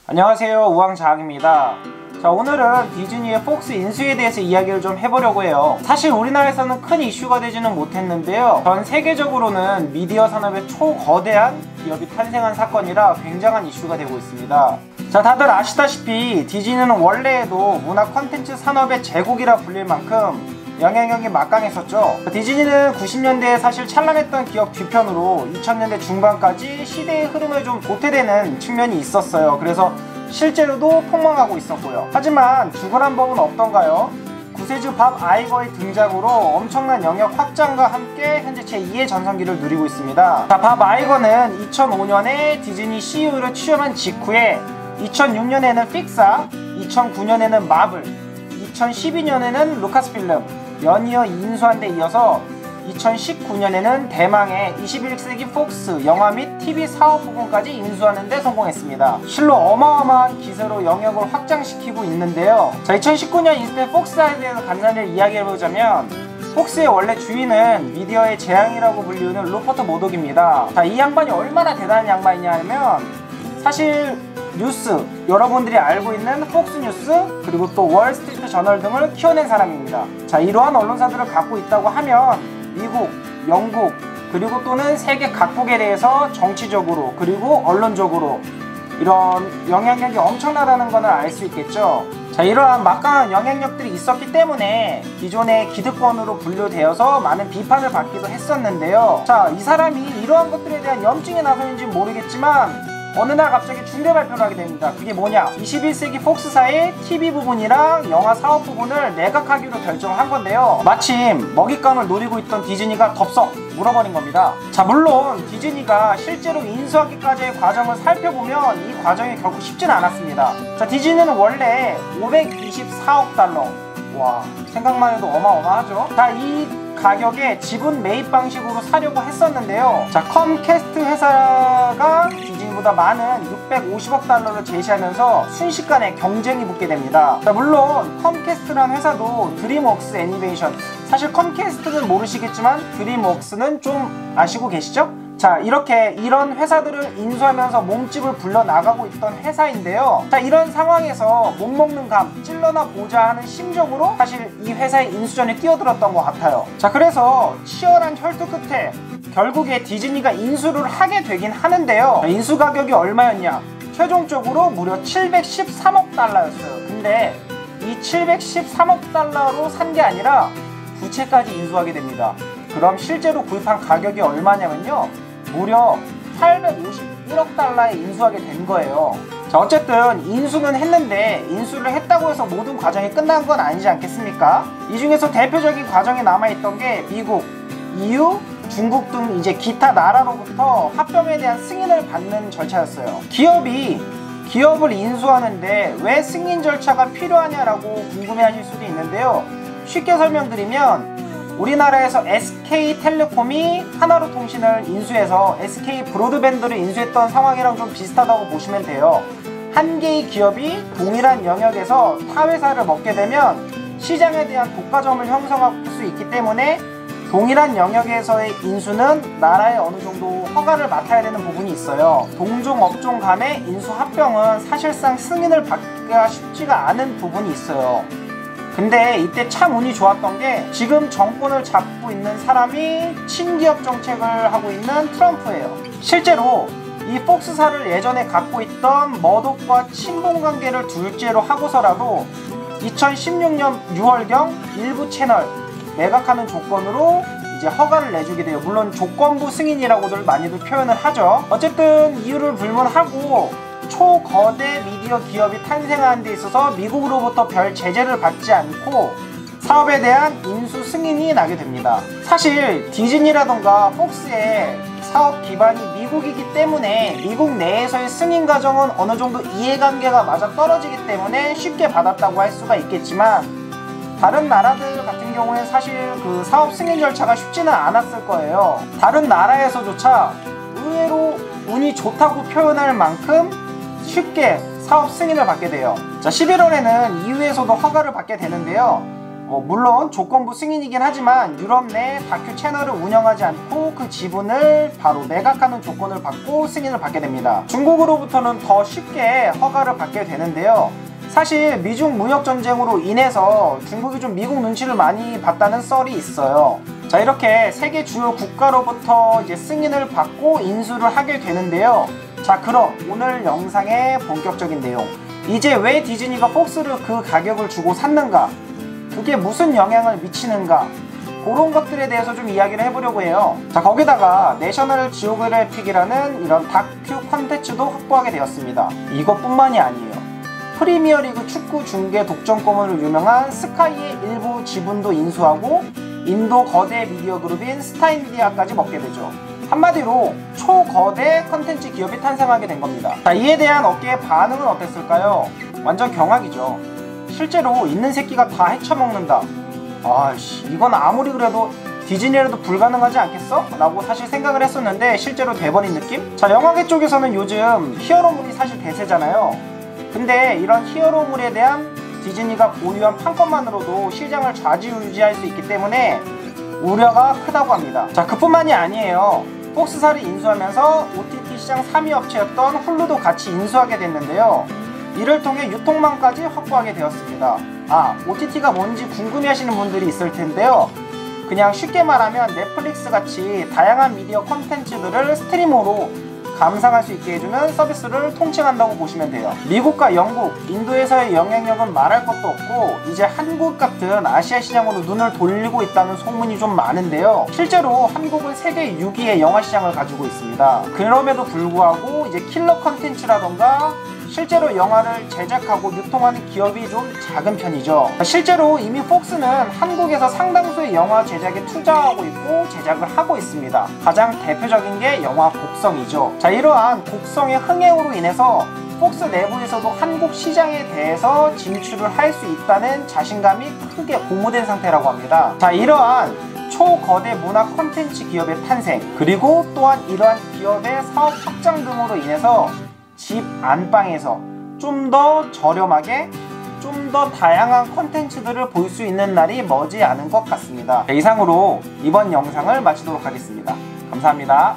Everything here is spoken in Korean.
안녕하세요, 우왕좌학입니다. 자, 오늘은 디즈니의 폭스 인수에 대해서 이야기를 좀 해보려고 해요. 사실 우리나라에서는 큰 이슈가 되지는 못했는데요, 전 세계적으로는 미디어 산업의 초거대한 기업이 탄생한 사건이라 굉장한 이슈가 되고 있습니다. 자, 다들 아시다시피 디즈니는 원래에도 문화 콘텐츠 산업의 제국이라 불릴 만큼 영향력이 막강했었죠. 디즈니는 90년대에 사실 찬란했던 기업 뒤편으로 2000년대 중반까지 시대의 흐름에 좀 도태되는 측면이 있었어요. 그래서 실제로도 폭망하고 있었고요. 하지만 죽어난 법은 없던가요? 구세주 밥 아이거의 등장으로 엄청난 영역 확장과 함께 현재 제2의 전성기를 누리고 있습니다. 자, 밥 아이거는 2005년에 디즈니 CEO로 취임한 직후에 2006년에는 픽사, 2009년에는 마블, 2012년에는 루카스필름 연이어 인수한 데 이어서 2019년에는 대망의 21세기 폭스 영화 및 TV 사업 부분까지 인수하는 데 성공했습니다. 실로 어마어마한 기세로 영역을 확장시키고 있는데요. 자, 2019년 인수된 폭스사에 대해서 간단히 이야기해보자면, 폭스의 원래 주인은 미디어의 재앙이라고 불리우는 루퍼트 모독입니다. 자, 이 양반이 얼마나 대단한 양반이냐 하면, 사실 뉴스, 여러분들이 알고 있는 폭스뉴스, 그리고 또 월스트리트 저널 등을 키워낸 사람입니다. 자, 이러한 언론사들을 갖고 있다고 하면 미국, 영국, 그리고 또는 세계 각국에 대해서 정치적으로 그리고 언론적으로 이런 영향력이 엄청나다는 것을 알 수 있겠죠. 자, 이러한 막강한 영향력들이 있었기 때문에 기존의 기득권으로 분류되어서 많은 비판을 받기도 했었는데요. 자, 이 사람이 이러한 것들에 대한 염증이 나서는지 모르겠지만 어느 날 갑자기 중대 발표를 하게 됩니다. 그게 뭐냐? 21세기 폭스사의 TV 부분이랑 영화 사업 부분을 매각하기로 결정한 건데요. 마침 먹잇감을 노리고 있던 디즈니가 덥석 물어버린 겁니다. 자, 물론 디즈니가 실제로 인수하기까지의 과정을 살펴보면 이 과정이 결국 쉽지는 않았습니다. 자, 디즈니는 원래 524억 달러, 와, 생각만 해도 어마어마하죠. 자, 이 가격에 지분 매입 방식으로 사려고 했었는데요. 자, 컴캐스트 회사가 디즈니보다 많은 650억 달러를 제시하면서 순식간에 경쟁이 붙게 됩니다. 자, 물론 컴캐스트라는 회사도 드림웍스 애니메이션, 사실 컴캐스트는 모르시겠지만 드림웍스는 좀 아시고 계시죠? 자, 이런 회사들을 인수하면서 몸집을 불려나가고 있던 회사인데요. 자, 이런 상황에서 못 먹는 감 찔러나 보자 하는 심정으로 사실 이 회사의 인수전에 뛰어들었던 것 같아요. 자, 그래서 치열한 혈투 끝에 결국에 디즈니가 인수를 하게 되긴 하는데요. 자, 인수 가격이 얼마였냐? 최종적으로 무려 713억 달러였어요. 근데 이 713억 달러로 산 게 아니라 부채까지 인수하게 됩니다. 그럼 실제로 구입한 가격이 얼마냐면요, 무려 851억 달러에 인수하게 된 거예요. 자, 어쨌든 인수는 했는데 인수를 했다고 해서 모든 과정이 끝난 건 아니지 않겠습니까? 이 중에서 대표적인 과정이 남아있던 게 미국, EU, 중국 등 이제 기타 나라로부터 합병에 대한 승인을 받는 절차였어요. 기업을 인수하는데 왜 승인 절차가 필요하냐라고 궁금해하실 수도 있는데요. 쉽게 설명드리면 우리나라에서 SK텔레콤이 하나로통신을 인수해서 SK 브로드밴드를 인수했던 상황이랑 좀 비슷하다고 보시면 돼요. 한 개의 기업이 동일한 영역에서 타 회사를 먹게 되면 시장에 대한 독과점을 형성할 수 있기 때문에 동일한 영역에서의 인수는 나라에 어느 정도 허가를 맡아야 되는 부분이 있어요. 동종 업종 간의 인수 합병은 사실상 승인을 받기가 쉽지가 않은 부분이 있어요. 근데 이때 참 운이 좋았던 게 지금 정권을 잡고 있는 사람이 친기업 정책을 하고 있는 트럼프예요. 실제로 이 폭스사를 예전에 갖고 있던 머독과 친분관계를 둘째로 하고서라도 2016년 6월경 일부 채널 매각하는 조건으로 이제 허가를 내주게 돼요. 물론 조건부 승인이라고들 많이들 표현을 하죠. 어쨌든 이유를 불문하고 초거대 미디어 기업이 탄생하는 데 있어서 미국으로부터 별 제재를 받지 않고 사업에 대한 인수 승인이 나게 됩니다. 사실 디즈니라던가 폭스의 사업 기반이 미국이기 때문에 미국 내에서의 승인 과정은 어느 정도 이해관계가 맞아 떨어지기 때문에 쉽게 받았다고 할 수가 있겠지만, 다른 나라들 같은 경우에 사실 그 사업 승인 절차가 쉽지는 않았을 거예요. 다른 나라에서조차 의외로 운이 좋다고 표현할 만큼 쉽게 사업 승인을 받게 돼요. 자, 11월에는 EU에서도 허가를 받게 되는데요. 물론 조건부 승인이긴 하지만 유럽 내 다큐 채널을 운영하지 않고 그 지분을 바로 매각하는 조건을 받고 승인을 받게 됩니다. 중국으로부터는 더 쉽게 허가를 받게 되는데요. 사실 미중 무역 전쟁으로 인해서 중국이 좀 미국 눈치를 많이 봤다는 썰이 있어요. 자, 이렇게 세계 주요 국가로부터 이제 승인을 받고 인수를 하게 되는데요. 자, 그럼 오늘 영상의 본격적인 내용, 이제 왜 디즈니가 폭스를 그 가격을 주고 샀는가, 그게 무슨 영향을 미치는가, 그런 것들에 대해서 좀 이야기를 해보려고 해요. 자, 거기다가 내셔널 지오그래픽이라는 이런 다큐 컨텐츠도 확보하게 되었습니다. 이것뿐만이 아니에요. 프리미어리그 축구 중계 독점권으로 유명한 스카이의 일부 지분도 인수하고 인도 거대 미디어 그룹인 스타인미디어까지 먹게 되죠. 한마디로 초거대 컨텐츠 기업이 탄생하게 된 겁니다. 자, 이에 대한 업계의 반응은 어땠을까요? 완전 경악이죠. 실제로 있는 새끼가 다 헤쳐먹는다. 아이씨, 이건 아무리 그래도 디즈니라도 불가능하지 않겠어? 라고 사실 생각을 했었는데 실제로 돼버린 느낌? 자, 영화계 쪽에서는 요즘 히어로물이 사실 대세잖아요. 근데 이런 히어로물에 대한 디즈니가 보유한 판권만으로도 시장을 좌지우지할 수 있기 때문에 우려가 크다고 합니다. 자, 그뿐만이 아니에요. 폭스사를 인수하면서 OTT 시장 3위 업체였던 훌루도 같이 인수하게 됐는데요. 이를 통해 유통망까지 확보하게 되었습니다. OTT가 뭔지 궁금해하시는 분들이 있을 텐데요. 그냥 쉽게 말하면 넷플릭스 같이 다양한 미디어 콘텐츠들을 스트리머로 감상할 수 있게 해주는 서비스를 통칭한다고 보시면 돼요. 미국과 영국, 인도에서의 영향력은 말할 것도 없고 이제 한국 같은 아시아 시장으로 눈을 돌리고 있다는 소문이 좀 많은데요. 실제로 한국은 세계 6위의 영화 시장을 가지고 있습니다. 그럼에도 불구하고 이제 킬러 컨텐츠라던가 실제로 영화를 제작하고 유통하는 기업이 좀 작은 편이죠. 실제로 이미 폭스는 한국에서 상당수의 영화 제작에 투자하고 있고 제작을 하고 있습니다. 가장 대표적인 게 영화 곡성이죠. 자, 이러한 곡성의 흥행으로 인해서 폭스 내부에서도 한국 시장에 대해서 진출을 할 수 있다는 자신감이 크게 고무된 상태라고 합니다. 자, 이러한 초거대 문화 콘텐츠 기업의 탄생, 그리고 또한 이러한 기업의 사업 확장 등으로 인해서 집 안방에서 좀 더 저렴하게 좀 더 다양한 콘텐츠들을 볼 수 있는 날이 머지 않은 것 같습니다. 이상으로 이번 영상을 마치도록 하겠습니다. 감사합니다.